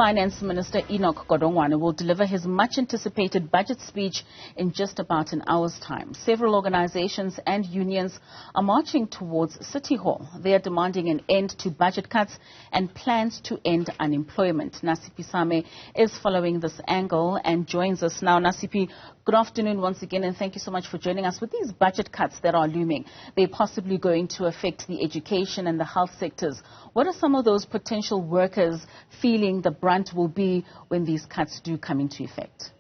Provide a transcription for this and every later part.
Finance Minister Enoch Godongwana will deliver his much-anticipated budget speech in just about an hour's time. Several organizations and unions are marching towards City Hall. They are demanding an end to budget cuts and plans to end unemployment. Nasiphi Same is following this angle and joins us now. Nasiphi, good afternoon once again, and thank you so much for joining us. With these budget cuts that are looming, they're possibly going to affect the education and the health sectors. What are some of those potential workers feeling the brunt will be when these cuts do come into effect?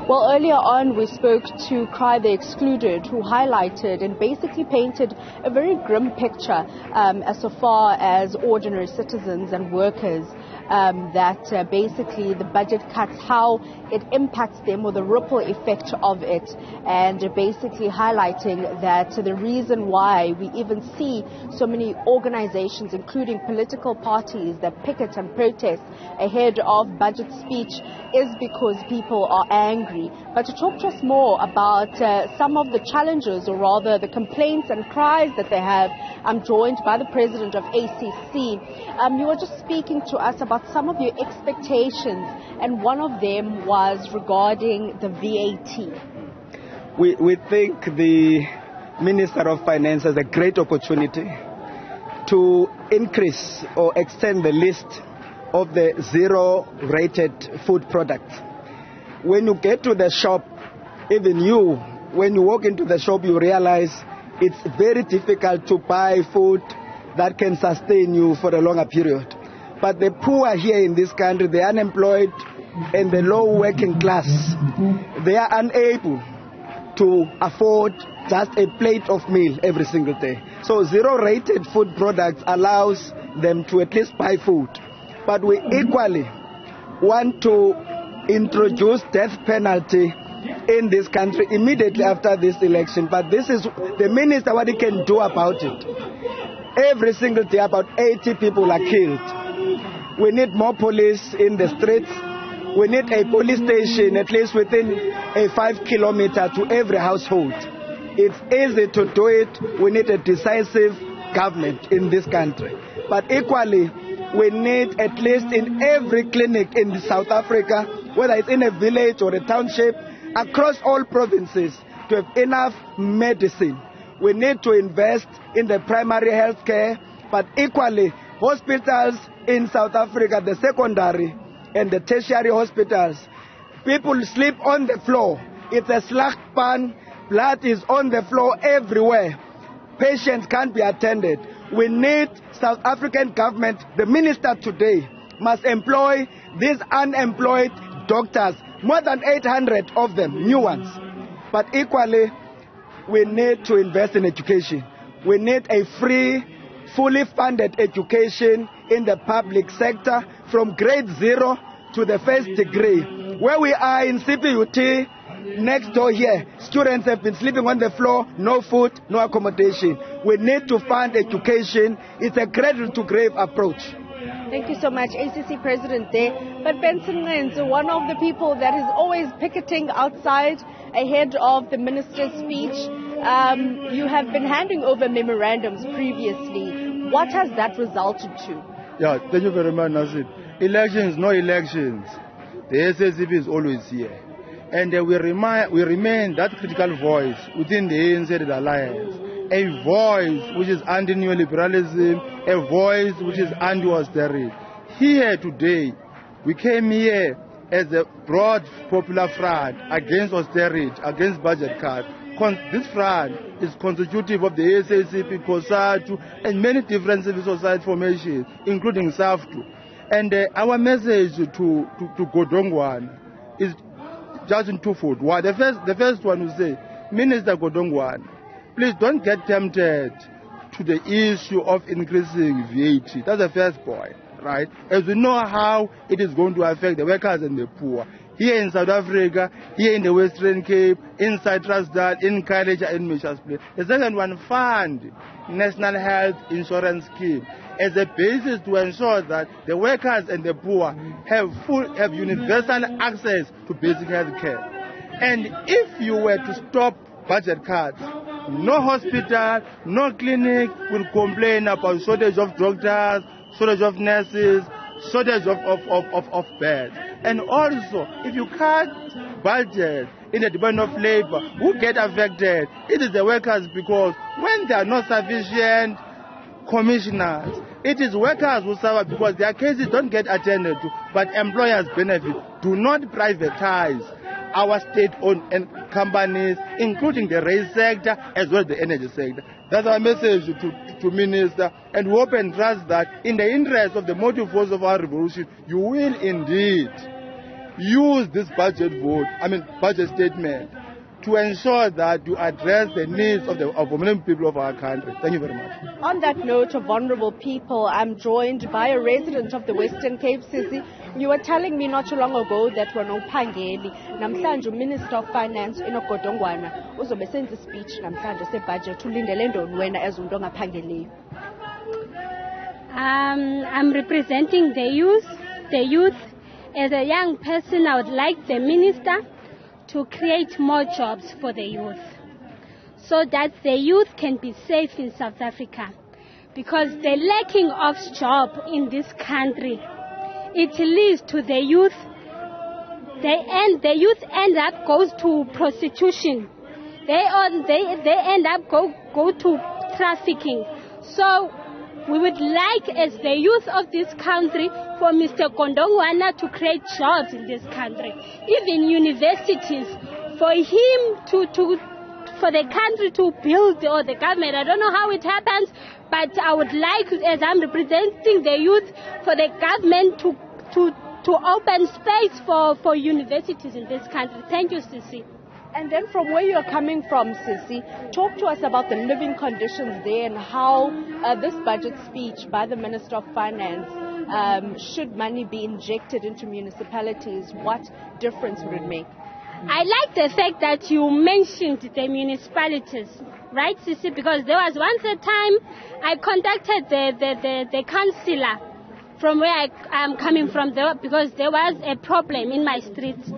Well, earlier on we spoke to Cry the Excluded, who highlighted and basically painted a very grim picture as far as ordinary citizens and workers, that basically the budget cuts, how it impacts them or the ripple effect of it, and basically highlighting that the reason why we even see so many organizations, including political parties, that picket and protest ahead of budget speech is because people are angry. But to talk to us more about some of the challenges, or rather the complaints and cries that they have, I'm joined by the president of ACC. You were just speaking to us about some of your expectations, and one of them was regarding the VAT. We think the Minister of Finance has a great opportunity to increase or extend the list of the zero-rated food products. When you get to the shop, even you, when you walk into the shop, you realize it's very difficult to buy food that can sustain you for a longer period. But the poor here in this country, the unemployed and the low working class, they are unable to afford just a plate of meal every single day. So zero-rated food products allows them to at least buy food. But we equally want to introduce death penalty in this country immediately after this election. But this is the minister, what he can do about it. Every single day about 80 people are killed. We need more police in the streets. We need a police station at least within a 5 kilometer to every household. It's easy to do it. We need a decisive government in this country. But equally, we need at least in every clinic in South Africa, whether it's in a village or a township, across all provinces, to have enough medicine. We need to invest in the primary health care, but equally, hospitals in South Africa, the secondary and the tertiary hospitals, people sleep on the floor. It's a slagpan. Blood is on the floor everywhere. Patients can't be attended. We need South African government, the minister today must employ these unemployed doctors, more than 800 of them, new ones. But equally, we need to invest in education. We need a free, fully funded education in the public sector from grade 0 to the first degree. Where we are in CPUT, next door here, students have been sleeping on the floor, no food, no accommodation. We need to fund education. It's a cradle-to-grave approach. Thank you so much, ACC President there. But Benson Ngenzo, one of the people that is always picketing outside ahead of the minister's speech, you have been handing over memorandums previously. What has that resulted to? Yeah, thank you very much, Nasib. Elections, no elections. The SSCP is always here. And we remain that critical voice within the ANC alliance, a voice which is anti-neoliberalism, a voice which is anti-austerity. Here today, we came here as a broad popular front against austerity, against budget cuts. This front is constitutive of the SSCP, COSATU, and many different civil society formations, including SAFTU. And our message to Godongwana is just in twofold. One, the first one will say, Minister Godongwana, please don't get tempted to the issue of increasing VAT. That's the first point, right? As we know how it is going to affect the workers and the poor. Here in South Africa, here in the Western Cape, in Citrusdal, in Khayelitsha, in Mitchells Plain. The second one, fund National Health Insurance Scheme as a basis to ensure that the workers and the poor have universal access to basic health care. And if you were to stop budget cuts, no hospital, no clinic will complain about shortage of doctors, shortage of nurses, shortage of beds. And also, if you cut budget in the Department of Labor, who get affected? It is the workers, because when there are not sufficient commissioners, it is workers who suffer because their cases don't get attended to, but employers benefit. Do not privatize our state-owned companies, including the rail sector as well as the energy sector. That's our message to Minister, and we hope and trust that in the interest of the motive force of our revolution, you will indeed use this budget statement to ensure that you address the needs of the vulnerable people of our country. Thank you very much. On that note of vulnerable people, I'm joined by a resident of the Western Cape, Sisi. You were telling me not too long ago that we're no Pangeli. Namhlanje, Minister of Finance Enoch Godongwana uzobe senza speech namhlanje se-budget ulindele ntoni wena as umuntu ongaphangeliyo? I'm representing the youth. As a young person, I would like the minister to create more jobs for the youth so that the youth can be safe in South Africa. Because the lacking of job in this country, it leads to the youth. The youth end up goes to prostitution. They end up go to trafficking. So we would like, as the youth of this country, for Mr. Godongwana to create jobs in this country, even universities, for him for the country to build, or the government. I don't know how it happens, but I would like, as I'm representing the youth, for the government to open space for universities in this country. Thank you, Sisi. And then from where you're coming from, Sisi, talk to us about the living conditions there and how this budget speech by the Minister of Finance, should money be injected into municipalities, what difference would it make? I like the fact that you mentioned the municipalities, right, Sisi? Because there was once a time I contacted the councillor from where I am coming from, because there was a problem in my streets.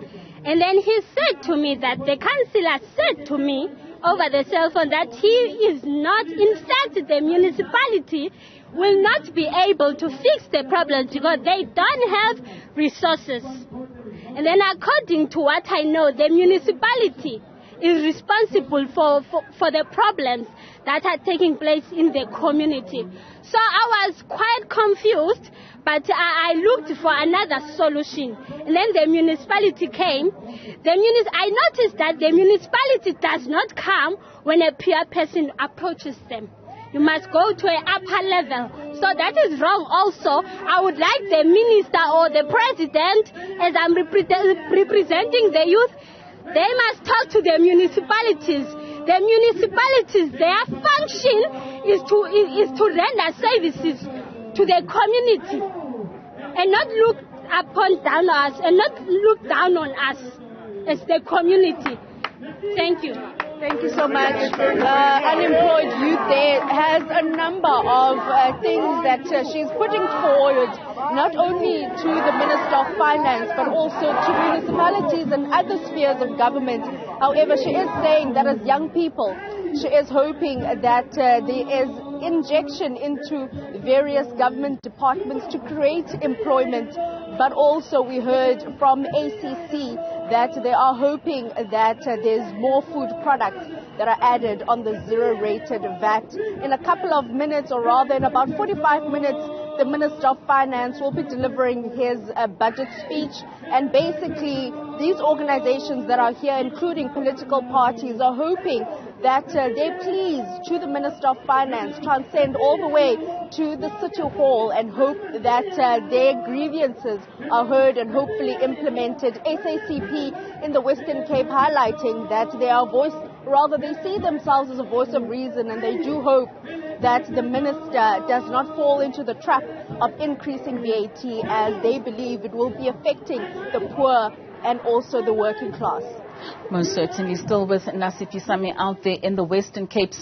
And then he said to me that the councillor said to me over the cell phone that he is not, in fact, the municipality will not be able to fix the problems because they don't have resources. And then according to what I know, the municipality is responsible for the problems that are taking place in the community. So I was quite confused, but I looked for another solution. And then the municipality came. I noticed that the municipality does not come when a peer person approaches them. You must go to an upper level. So that is wrong also. I would like the minister or the president, as I'm representing the youth, they must talk to the municipalities. The municipalities, their function is to render services to the community and not look down on us, and not look down on us as the community. Thank you. Thank you so much. Unemployed youth there has a number of things that she's putting forward, not only to the Minister of Finance, but also to municipalities and other spheres of government. However, she is saying that as young people, she is hoping that there is injection into various government departments to create employment. But also we heard from ACC that they are hoping that there's more food products that are added on the zero-rated VAT. In a couple of minutes, or rather in about 45 minutes, the Minister of Finance will be delivering his budget speech. And basically, these organizations that are here, including political parties, are hoping that their pleas to the Minister of Finance transcend all the way to the City Hall, and hope that their grievances are heard and hopefully implemented. SACP in the Western Cape highlighting that they are they see themselves as a voice of reason, and they do hope that the minister does not fall into the trap of increasing VAT, as they believe it will be affecting the poor and also the working class. Most certainly. Still with Nasiphi Same out there in the Western Cape.